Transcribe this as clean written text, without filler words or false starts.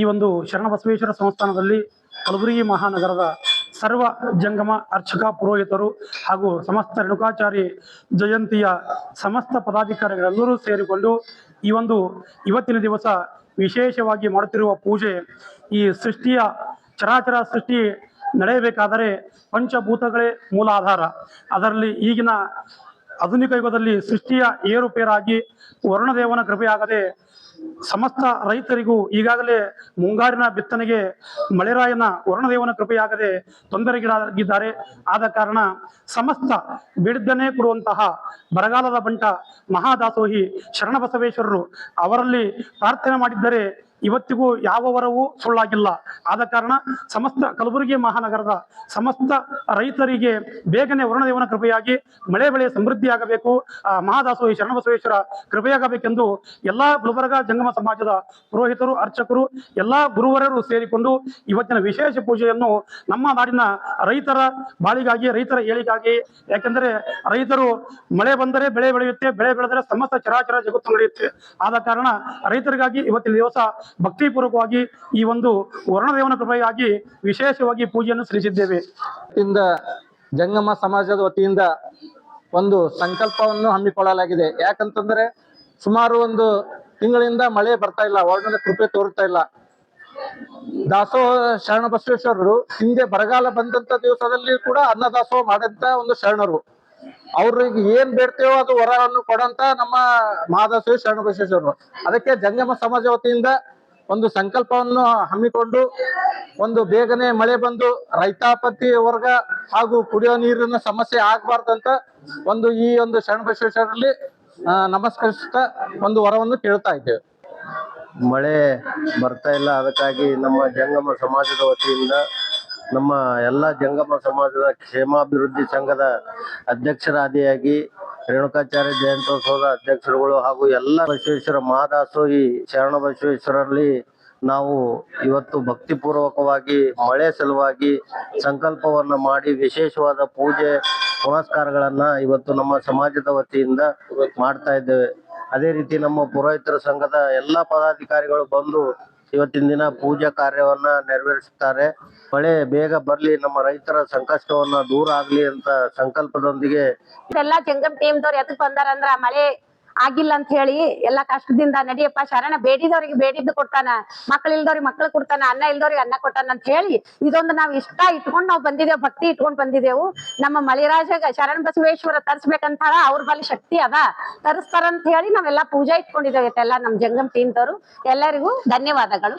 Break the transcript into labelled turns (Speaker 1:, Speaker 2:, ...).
Speaker 1: ಈ ಒಂದು ಶರಣಬಸವೇಶ್ವರ ಸಂಸ್ಥಾನದಲ್ಲಿ ಕಲಬುರಗಿ ಮಹಾನಗರದ ಸರ್ವ ಜಂಗಮ ಅರ್ಚಕ ಪುರೋಹಿತರು ಹಾಗೂ ಸಮಸ್ತ ರೇಣುಕಾಚಾರಿ ಜಯಂತಿಯ ಸಮಸ್ತ ಪದಾಧಿಕಾರಿಗಳೆಲ್ಲರೂ ಸೇರಿಕೊಂಡು ಇವತ್ತಿನ ದಿವಸ ವಿಶೇಷವಾಗಿ ಮಾಡುತ್ತಿರುವ ಪೂಜೆ, ಈ ಸೃಷ್ಟಿಯ ಚರಾಚರ ಸೃಷ್ಟಿ ನಡೆಯಬೇಕಾದರೆ ಪಂಚಭೂತಗಳೇ ಮೂಲ ಆಧಾರ. ಅದರಲ್ಲಿ ಈಗಿನ ಆಧುನಿಕ ಯುಗದಲ್ಲಿ ಸೃಷ್ಟಿಯ ಏರುಪೇರಾಗಿ ವರುಣದೇವನ ಕೃಪೆಯಾಗದೆ ಸಮಸ್ತ ರೈತರಿಗೂ ಈಗಾಗಲೇ ಮುಂಗಾರಿನ ಬಿತ್ತನೆಗೆ ಮಳೆರಾಯನ ವರುಣದೇವನ ಕೃಪೆಯಾಗದೆ ತೊಂದರೆಗೀಡಾಗಿದ್ದಾರೆ. ಆದ ಕಾರಣ ಸಮಸ್ತ ಬಿಡದನೆ ಕೊಡುವಂತಹ ಬರಗಾಲದ ಬಂಟ ಮಹಾದಾಸೋಹಿ ಶರಣಬಸವೇಶ್ವರರು ಅವರಲ್ಲಿ ಪ್ರಾರ್ಥನೆ ಮಾಡಿದ್ದರೆ ಇವತ್ತಿಗೂ ಯಾವ ವರವೂ ಸುಳ್ಳಾಗಿಲ್ಲ. ಆದ ಕಾರಣ ಸಮಸ್ತ ಕಲಬುರಗಿ ಮಹಾನಗರದ ಸಮಸ್ತ ರೈತರಿಗೆ ಬೇಗನೆ ವರುಣದೇವನ ಕೃಪೆಯಾಗಿ ಮಳೆ ಬೆಳೆ ಸಮೃದ್ಧಿಯಾಗಬೇಕು, ಮಹಾದಾಸೋಹಿ ಶರಣಬಸವೇಶ್ವರ ಕೃಪೆಯಾಗಬೇಕೆಂದು ಎಲ್ಲಾ ಗುಲ್ಬರ್ಗ ಜಂಗಮ ಸಮಾಜದ ಪುರೋಹಿತರು, ಅರ್ಚಕರು, ಎಲ್ಲಾ ಗುರುವರರು ಸೇರಿಕೊಂಡು ಇವತ್ತಿನ ವಿಶೇಷ ಪೂಜೆಯನ್ನು ನಮ್ಮ ನಾಡಿನ ರೈತರ ಬಾಳಿಗಾಗಿ, ರೈತರ ಏಳಿಗಾಗಿ, ಯಾಕೆಂದರೆ ರೈತರು ಮಳೆ ಬಂದರೆ ಬೆಳೆ ಬೆಳೆಯುತ್ತೆ, ಬೆಳೆ ಬೆಳೆದರೆ ಸಮಸ್ತ ಚರಾಚರ ಜಗತ್ತು ನಡೆಯುತ್ತೆ. ಆದ ಕಾರಣ ರೈತರಿಗಾಗಿ ಇವತ್ತಿನ ದಿವಸ ಭಕ್ತಿಪೂರ್ವಕವಾಗಿ ಈ ಒಂದು ವರುಣದೇವನ ಕೃಪೆಯಾಗಿ ವಿಶೇಷವಾಗಿ ಪೂಜೆಯನ್ನು ಸಲ್ಲಿಸಿದ್ದೇವೆ.
Speaker 2: ಜಂಗಮ ಸಮಾಜದ ವತಿಯಿಂದ ಒಂದು ಸಂಕಲ್ಪವನ್ನು ಹಮ್ಮಿಕೊಳ್ಳಲಾಗಿದೆ. ಯಾಕಂತಂದ್ರೆ ಸುಮಾರು ಒಂದು ತಿಂಗಳಿಂದ ಮಳೆ ಬರ್ತಾ ಇಲ್ಲ, ವರುಣನ ಕೃಪೆ ತೋರ್ತಾ ಇಲ್ಲ. ದಾಸೋಹ ಶರಣಬಸವೇಶ್ವರರು ಹಿಂದೆ ಬರಗಾಲ ಬಂದಂತ ದಿವಸದಲ್ಲಿ ಕೂಡ ಅನ್ನದಾಸೋಹ ಮಾಡಂತ ಒಂದು ಶರಣರು. ಅವ್ರಿಗೆ ಏನ್ ಬೇಡ್ತೇವೋ ಅದು ವರವನ್ನು ಕೊಡಂತ ನಮ್ಮ ಮಹಾದಾಸೋಹಿ ಶರಣಬಸವೇಶ್ವರರು. ಅದಕ್ಕೆ ಜಂಗಮ ಸಮಾಜ ವತಿಯಿಂದ ಒಂದು ಸಂಕಲ್ಪವನ್ನು ಹಮ್ಮಿಕೊಂಡು ಒಂದು ಬೇಗನೆ ಮಳೆ ಬಂದು ರೈತಾಪತಿ ವರ್ಗ ಹಾಗೂ ಕುಡಿಯೋ ನೀರಿನ ಸಮಸ್ಯೆ ಆಗ್ಬಾರ್ದಂತ ಈ ಒಂದು ಶರಣಬಸವೇಶ್ವರಲ್ಲಿ ನಮಸ್ಕರಿಸುತ್ತಾ ಒಂದು ವರವನ್ನು ಕೇಳ್ತಾ ಇದ್ದೇವೆ.
Speaker 3: ಮಳೆ ಬರ್ತಾ ಇಲ್ಲ, ಅದಕ್ಕಾಗಿ ನಮ್ಮ ಜಂಗಮ ಸಮಾಜದ ವತಿಯಿಂದ ನಮ್ಮ ಎಲ್ಲ ಜಂಗಮ ಸಮಾಜದ ಕ್ಷೇಮಾಭಿವೃದ್ಧಿ ಸಂಘದ ಅಧ್ಯಕ್ಷರಾದಿಯಾಗಿ ರೇಣುಕಾಚಾರ್ಯ ಜಯಂತ್ಯೋತ್ಸವದ ಅಧ್ಯಕ್ಷರುಗಳು ಹಾಗೂ ಎಲ್ಲ ಬಸವೇಶ್ವರ ಮಹಾದಾಸೋಹಿ ಶರಣಬಸವೇಶ್ವರಲ್ಲಿ ನಾವು ಇವತ್ತು ಭಕ್ತಿಪೂರ್ವಕವಾಗಿ ಮಳೆ ಸಲುವಾಗಿ ಸಂಕಲ್ಪವನ್ನ ಮಾಡಿ ವಿಶೇಷವಾದ ಪೂಜೆ ಪುನಸ್ಕಾರಗಳನ್ನ ಇವತ್ತು ನಮ್ಮ ಸಮಾಜದ ವತಿಯಿಂದ ಮಾಡ್ತಾ ಇದ್ದೇವೆ. ಅದೇ ರೀತಿ ನಮ್ಮ ಪುರೋಹಿತರ ಸಂಘದ ಎಲ್ಲ ಪದಾಧಿಕಾರಿಗಳು ಬಂದು ಇವತ್ತಿನ ದಿನ ಪೂಜಾ ಕಾರ್ಯವನ್ನ ನೆರವೇರಿಸುತ್ತಾರೆ. ಮಳೆ ಬೇಗ ಬರ್ಲಿ, ನಮ್ಮ ರೈತರ ಸಂಕಷ್ಟವನ್ನ ದೂರ ಆಗ್ಲಿ ಅಂತ ಸಂಕಲ್ಪದೊಂದಿಗೆ
Speaker 4: ಎಲ್ಲಾ ಜಂಗಮ್ ಟೀಮ್ ದವ್ರು ಎದಕ್ ಬಂದಾರ ಅಂದ್ರ ಮಳೆ ಆಗಿಲ್ಲ ಅಂತ ಹೇಳಿ ಎಲ್ಲಾ ಕಷ್ಟದಿಂದ ನಡಿಯಪ್ಪ ಶರಣ ಬೇಡಿದವ್ರಿಗೆ ಬೇಡಿದ್ದು ಕೊಡ್ತಾನ, ಮಕ್ಳು ಇಲ್ದವ್ರಿಗೆ ಮಕ್ಳು ಕೊಡ್ತಾನ, ಅನ್ನ ಇಲ್ದವ್ರಿಗೆ ಅನ್ನ ಕೊಟ್ಟಾನ ಅಂತ ಹೇಳಿ ಇದೊಂದು ನಾವ್ ಇಷ್ಟ ಇಟ್ಕೊಂಡ್ ನಾವ್ ಬಂದಿದ್ದೇವು, ಭಕ್ತಿ ಇಟ್ಕೊಂಡ್ ಬಂದಿದ್ದೇವು. ನಮ್ಮ ಮಳಿರಾಜಗ ಶರಣ ಬಸವೇಶ್ವರ ತರ್ಸ್ಬೇಕಂತಾರ, ಅವ್ರ ಬಳಿ ಶಕ್ತಿ ಅದ, ತರಿಸ್ತಾರಂತ ಹೇಳಿ ನಾವೆಲ್ಲಾ ಪೂಜಾ ಇಟ್ಕೊಂಡಿದ್ದೇವೆ. ಎಲ್ಲಾ ನಮ್ ಜಂಗಮ್ ಟೀಮ್ ದವ್ರು ಎಲ್ಲರಿಗೂ ಧನ್ಯವಾದಗಳು.